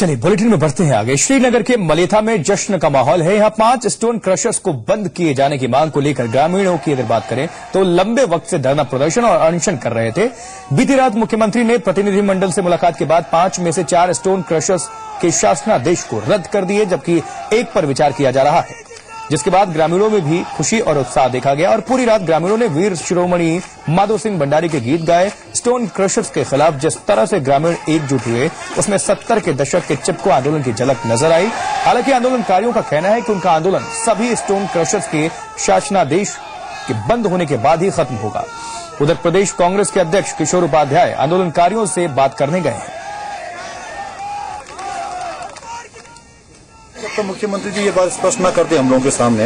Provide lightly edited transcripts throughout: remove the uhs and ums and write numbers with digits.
चलिए बुलेटिन में बढ़ते हैं आगे। श्रीनगर के मलेथा में जश्न का माहौल है। यहाँ 5 स्टोन क्रशर्स को बंद किए जाने की मांग को लेकर ग्रामीणों की अगर बात करें तो लंबे वक्त से धरना प्रदर्शन और अनशन कर रहे थे। बीती रात मुख्यमंत्री ने प्रतिनिधिमंडल से मुलाकात के बाद 5 में से 4 स्टोन क्रशर्स के शासनादेश को रद्द कर दिए, जबकि एक पर विचार किया जा रहा है, जिसके बाद ग्रामीणों में भी खुशी और उत्साह देखा गया और पूरी रात ग्रामीणों ने वीर शिरोमणि माधो सिंह भंडारी के गीत गाए। स्टोन क्रशर्स के खिलाफ जिस तरह से ग्रामीण एकजुट हुए उसमें 70 के दशक के चिपको आंदोलन की झलक नजर आई। हालांकि आंदोलनकारियों का कहना है कि उनका आंदोलन सभी स्टोन क्रशर्स के शासनादेश के बंद होने के बाद ही खत्म होगा। उधर प्रदेश कांग्रेस के अध्यक्ष किशोर उपाध्याय आंदोलनकारियों से बात करने गए हैं। तो मुख्यमंत्री जी ये बात स्पष्ट न करते हम लोगों के सामने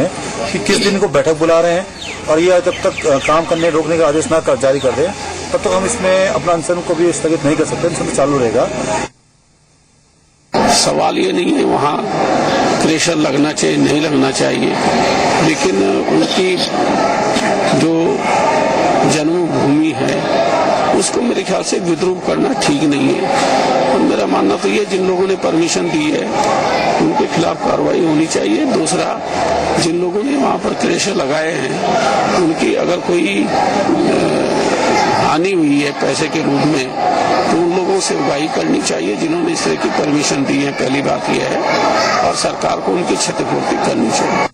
कि किस दिन को बैठक बुला रहे हैं और ये जब तक काम करने रोकने का आदेश न जारी कर दे तब तक हम इसमें अपना अनशन को भी स्थगित नहीं कर सकते। अनशन चालू रहेगा। सवाल ये नहीं है वहाँ क्रेशर लगना चाहिए नहीं लगना चाहिए, लेकिन उनकी जो जन्मभूमि है उसको मेरे ख्याल से विद्रूप करना ठीक नहीं है। और मेरा मानना तो ये जिन लोगों ने परमिशन दी है उनके खिलाफ कार्रवाई होनी चाहिए। दूसरा, जिन लोगों ने वहाँ पर क्रेशर लगाए हैं उनकी अगर कोई हानि हुई है पैसे के रूप में तो उन लोगों से उगाही करनी चाहिए जिन्होंने इस तरह की परमिशन दी है। पहली बात यह है, और सरकार को उनकी क्षतिपूर्ति करनी चाहिए।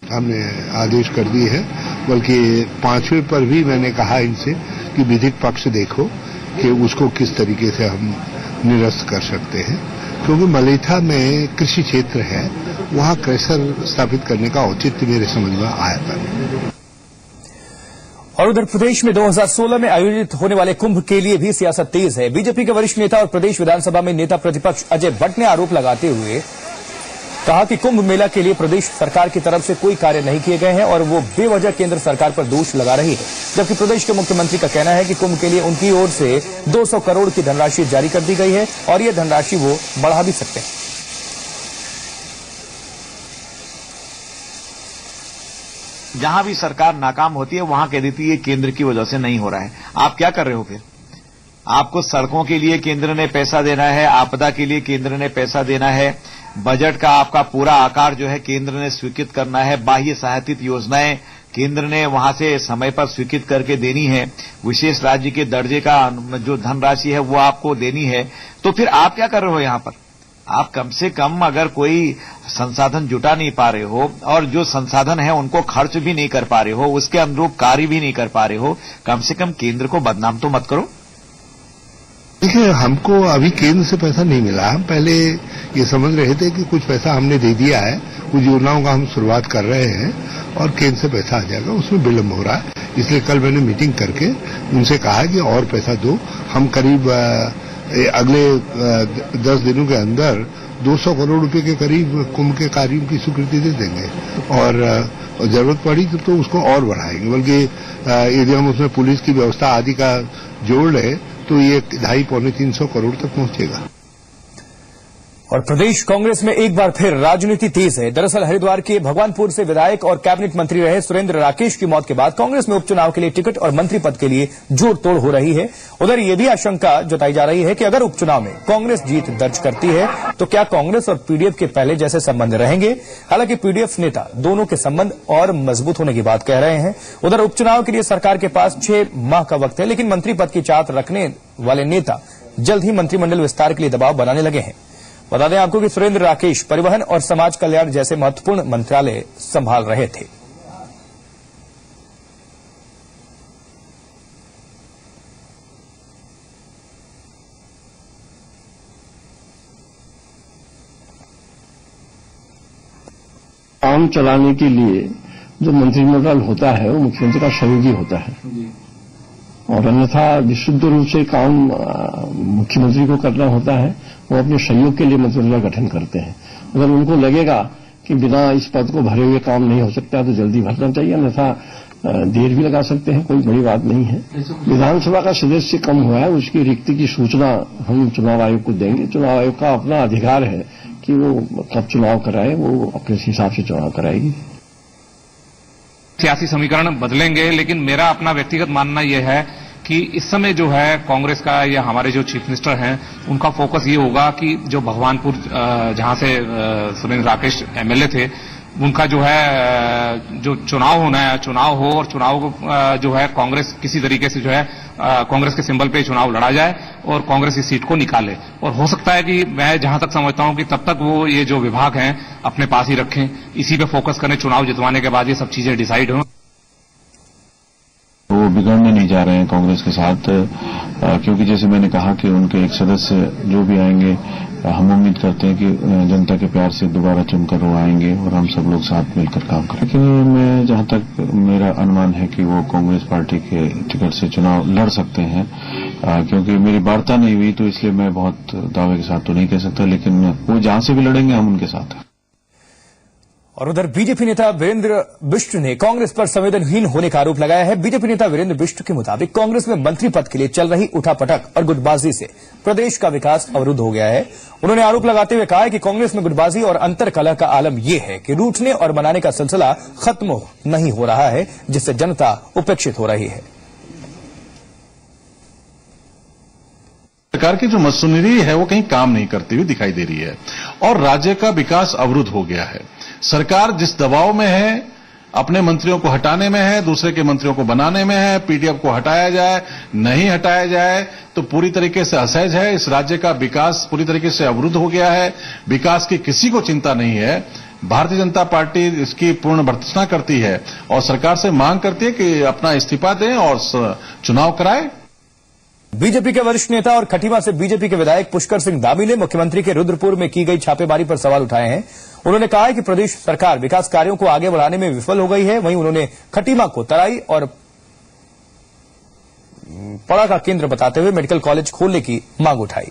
हमने आदेश कर दिए है, बल्कि 5वें पर भी मैंने कहा इनसे कि विधिक पक्ष देखो कि उसको किस तरीके से हम निरस्त कर सकते हैं, क्योंकि मलेथा में कृषि क्षेत्र है, वहाँ क्रशर स्थापित करने का औचित्य मेरे समझ में आया था। और उधर प्रदेश में 2016 में आयोजित होने वाले कुंभ के लिए भी सियासत तेज है। बीजेपी के वरिष्ठ नेता और प्रदेश विधानसभा में नेता प्रतिपक्ष अजय भट्ट ने आरोप लगाते हुए कहा कि कुंभ मेला के लिए प्रदेश सरकार की तरफ से कोई कार्य नहीं किए गए हैं और वो बेवजह केंद्र सरकार पर दोष लगा रही है, जबकि प्रदेश के मुख्यमंत्री का कहना है कि कुंभ के लिए उनकी ओर से 200 करोड़ की धनराशि जारी कर दी गई है और ये धनराशि वो बढ़ा भी सकते हैं। जहां भी सरकार नाकाम होती है वहां कह देती है केंद्र की वजह से नहीं हो रहा है। आप क्या कर रहे हो फिर? आपको सड़कों के लिए केंद्र ने पैसा देना है, आपदा के लिए केंद्र ने पैसा देना है, बजट का आपका पूरा आकार जो है केंद्र ने स्वीकृत करना है, बाह्य सहायतित योजनाएं केंद्र ने वहां से समय पर स्वीकृत करके देनी है, विशेष राज्य के दर्जे का जो धनराशि है वो आपको देनी है। तो फिर आप क्या कर रहे हो यहां पर? आप कम से कम अगर कोई संसाधन जुटा नहीं पा रहे हो और जो संसाधन है उनको खर्च भी नहीं कर पा रहे हो, उसके अनुरूप कार्य भी नहीं कर पा रहे हो, कम से कम केंद्र को बदनाम तो मत करो। देखिए, हमको अभी केंद्र से पैसा नहीं मिला। हम पहले ये समझ रहे थे कि कुछ पैसा हमने दे दिया है, कुछ योजनाओं का हम शुरुआत कर रहे हैं और केंद्र से पैसा आ जाएगा, उसमें विलंब हो रहा है। इसलिए कल मैंने मीटिंग करके उनसे कहा कि और पैसा दो। हम करीब अगले 10 दिनों के अंदर 200 करोड़ रुपए के करीब कुंभ के कार्यों की स्वीकृति दे देंगे और जरूरत पड़ी तो उसको और बढ़ाएंगे। बल्कि यदि हम उसमें पुलिस की व्यवस्था आदि का जोड़ लें तो ये 250-300 करोड़ तक पहुंचेगा। और प्रदेश कांग्रेस में एक बार फिर राजनीति तेज है। दरअसल हरिद्वार के भगवानपुर से विधायक और कैबिनेट मंत्री रहे सुरेंद्र राकेश की मौत के बाद कांग्रेस में उपचुनाव के लिए टिकट और मंत्री पद के लिए जोड़ तोड़ हो रही है। उधर यह भी आशंका जताई जा रही है कि अगर उपचुनाव में कांग्रेस जीत दर्ज करती है तो क्या कांग्रेस और पीडीएफ के पहले जैसे संबंध रहेंगे। हालांकि पीडीएफ नेता दोनों के संबंध और मजबूत होने की बात कह रहे हैं। उधर उपचुनाव के लिए सरकार के पास 6 माह का वक्त है, लेकिन मंत्री पद की चाहत रखने वाले नेता जल्द ही मंत्रिमंडल विस्तार के लिए दबाव बनाने लगे हैं। बता दें आपको कि सुरेंद्र राकेश परिवहन और समाज कल्याण जैसे महत्वपूर्ण मंत्रालय संभाल रहे थे। काम चलाने के लिए जो मंत्रिमंडल होता है वो मुख्यमंत्री का सहयोगी होता है और अन्यथा विशुद्ध रूप से काम मुख्यमंत्री को करना होता है। वो अपने सहयोग के लिए मंत्रिमंडल गठन करते हैं। अगर उनको लगेगा कि बिना इस पद को भरे हुए काम नहीं हो सकता तो जल्दी भरना चाहिए, अन्यथा देर भी लगा सकते हैं, कोई बड़ी बात नहीं है। विधानसभा का सदस्य कम हुआ है, उसकी रिक्ति की सूचना हम चुनाव आयोग को देंगे। चुनाव आयोग का अपना अधिकार है कि वो कब चुनाव कराए, वो अपने हिसाब से चुनाव कराएगी। सियासी समीकरण बदलेंगे, लेकिन मेरा अपना व्यक्तिगत मानना यह है कि इस समय जो है कांग्रेस का या हमारे जो चीफ मिनिस्टर हैं उनका फोकस ये होगा कि जो भगवानपुर जहां से सुरेंद्र राकेश एमएलए थे उनका जो है जो चुनाव होना है चुनाव हो और चुनाव को जो है कांग्रेस किसी तरीके से जो है कांग्रेस के सिंबल पे चुनाव लड़ा जाए और कांग्रेस इस सीट को निकाले। और हो सकता है कि मैं जहां तक समझता हूं कि तब तक वो ये जो विभाग हैं अपने पास ही रखें, इसी पे फोकस करें, चुनाव जितवाने के बाद ये सब चीजें डिसाइड हों। वो बिगड़ने नहीं जा रहे हैं कांग्रेस के साथ, क्योंकि जैसे मैंने कहा कि उनके एक सदस्य जो भी आएंगे हम उम्मीद करते हैं कि जनता के प्यार से दोबारा चुनकर वो आएंगे और हम सब लोग साथ मिलकर काम करें। लेकिन मैं जहां तक मेरा अनुमान है कि वो कांग्रेस पार्टी के टिकट से चुनाव लड़ सकते हैं, क्योंकि मेरी वार्ता नहीं हुई तो इसलिए मैं बहुत दावे के साथ तो नहीं कह सकता, लेकिन वो जहां से भी लड़ेंगे हम उनके साथ हैं। और उधर बीजेपी नेता वीरेंद्र बिष्ट ने कांग्रेस पर संवेदनहीन होने का आरोप लगाया है। बीजेपी नेता वीरेंद्र बिष्ट के मुताबिक कांग्रेस में मंत्री पद के लिए चल रही उठापटक और गुटबाजी से प्रदेश का विकास अवरुद्ध हो गया है। उन्होंने आरोप लगाते हुए कहा है कि कांग्रेस में गुटबाजी और अंतरकलह का आलम यह है कि रूठने और मनाने का सिलसिला खत्म नहीं हो रहा है, जिससे जनता उपेक्षित हो रही है। सरकार की जो मशीनरी है वो कहीं काम नहीं करती हुई दिखाई दे रही है और राज्य का विकास अवरुद्ध हो गया है। सरकार जिस दबाव में है, अपने मंत्रियों को हटाने में है, दूसरे के मंत्रियों को बनाने में है, पीडीएफ को हटाया जाए नहीं हटाया जाए तो पूरी तरीके से असहज है। इस राज्य का विकास पूरी तरीके से अवरुद्ध हो गया है। विकास की किसी को चिंता नहीं है। भारतीय जनता पार्टी इसकी पूर्ण भर्त्सना करती है और सरकार से मांग करती है कि अपना इस्तीफा दें और चुनाव कराएं। बीजेपी के वरिष्ठ नेता और खटीमा से बीजेपी के विधायक पुष्कर सिंह धामी ने मुख्यमंत्री के रुद्रपुर में की गई छापेमारी पर सवाल उठाए हैं। उन्होंने कहा है कि प्रदेश सरकार विकास कार्यों को आगे बढ़ाने में विफल हो गई है। वहीं उन्होंने खटीमा को तराई और पड़ा का केंद्र बताते हुए मेडिकल कॉलेज खोलने की मांग उठाई।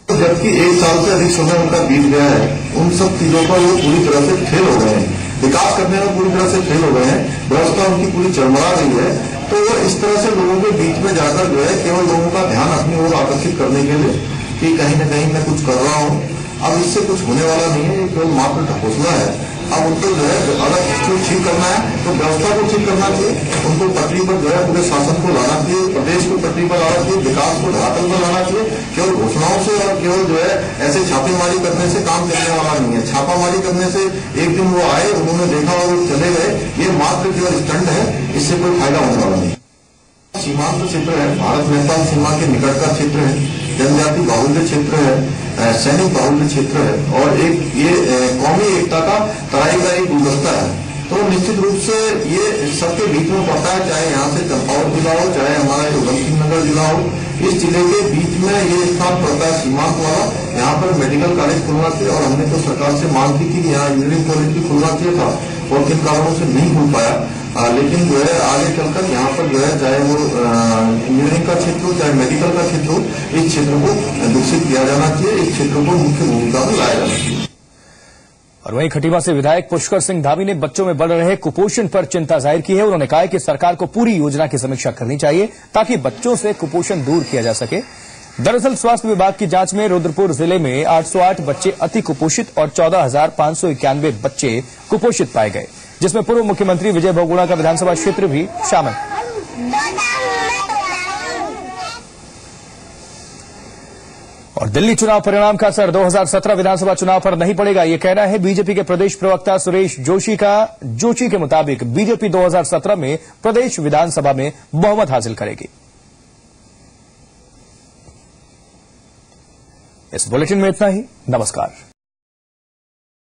जबकि 1 साल से अधिक समय उनका बीत गया है, उन सब चीजों पर वो पूरी तरह से फेल हो गए हैं। विकास करने में पूरी तरह से फेल हो गए हैं। व्यवस्था उनकी पूरी चरमरा रही है। तो वो इस तरह से लोगों के बीच में जाकर जो है केवल लोगों का ध्यान अपनी ओर आकर्षित करने के लिए कि कहीं न कहीं मैं कुछ कर रहा हूं, अब इससे कुछ होने वाला नहीं है। ये केवल मात्र ढकोसला है। अब उनको जो है अगर इसको ठीक करना है तो व्यवस्था को ठीक करना चाहिए। उनको पटरी पर जो है पूरे शासन को लाना चाहिए, प्रदेश को पटरी पर लाना चाहिए, विकास को धरातल पर लाना चाहिए। केवल घोषणाओं से और केवल जो है ऐसे छापेमारी करने से काम चलने वाला नहीं है। छापामारी करने से एक दिन वो आए, उन्होंने देखा और वो चले गए, ये मात्र केवल स्टंट है, इससे कोई फायदा होने वाला नहीं। सीमांत क्षेत्र है, भारत नेपाल सीमा के निकट का क्षेत्र है, जनजाति बाहुल्य क्षेत्र है, सैनिक बाहुल्य क्षेत्र है और एक ये कौमी एकता का तराई का एक गुलदस्ता है। तो निश्चित रूप से ये सबके बीच में पड़ता है, चाहे यहाँ से चंपावत जिला हो, चाहे हमारा उधम सिंह नगर जिला हो। इस जिले के बीच में ये स्थान पड़ता है सीमांत वाला। यहाँ पर मेडिकल कॉलेज खुलना चाहिए और हमने तो सरकार से मांग की थी यहाँ इंजीनियरिंग कॉलेज भी खुलना चाहिए था और किन कारणों से नहीं खुल पाया। लेकिन जो है आगे चलकर यहाँ पर जो है चाहे वो इंजीनियरिंग का क्षेत्र हो, चाहे मेडिकल का क्षेत्र हो, इस क्षेत्र को विकसित किया जाना चाहिए, इस क्षेत्र को मुख्य भूमिका में लाया जाना चाहिए। और वहीं खटीमा से विधायक पुष्कर सिंह धामी ने बच्चों में बढ़ रहे कुपोषण पर चिंता जाहिर की है। उन्होंने कहा है कि सरकार को पूरी योजना की समीक्षा करनी चाहिए ताकि बच्चों से कुपोषण दूर किया जा सके। दरअसल स्वास्थ्य विभाग की जांच में रुद्रपुर जिले में 808 बच्चे अति कुपोषित और 14,591 बच्चे कुपोषित पाए गए, जिसमें पूर्व मुख्यमंत्री विजय बहुगुणा का विधानसभा क्षेत्र भी शामिल। और दिल्ली चुनाव परिणाम का असर 2017 विधानसभा चुनाव पर नहीं पड़ेगा, यह कहना है बीजेपी के प्रदेश प्रवक्ता सुरेश जोशी का। जोशी के मुताबिक बीजेपी 2017 में प्रदेश विधानसभा में बहुमत हासिल करेगी। इस बुलेटिन में इतना ही। नमस्कार।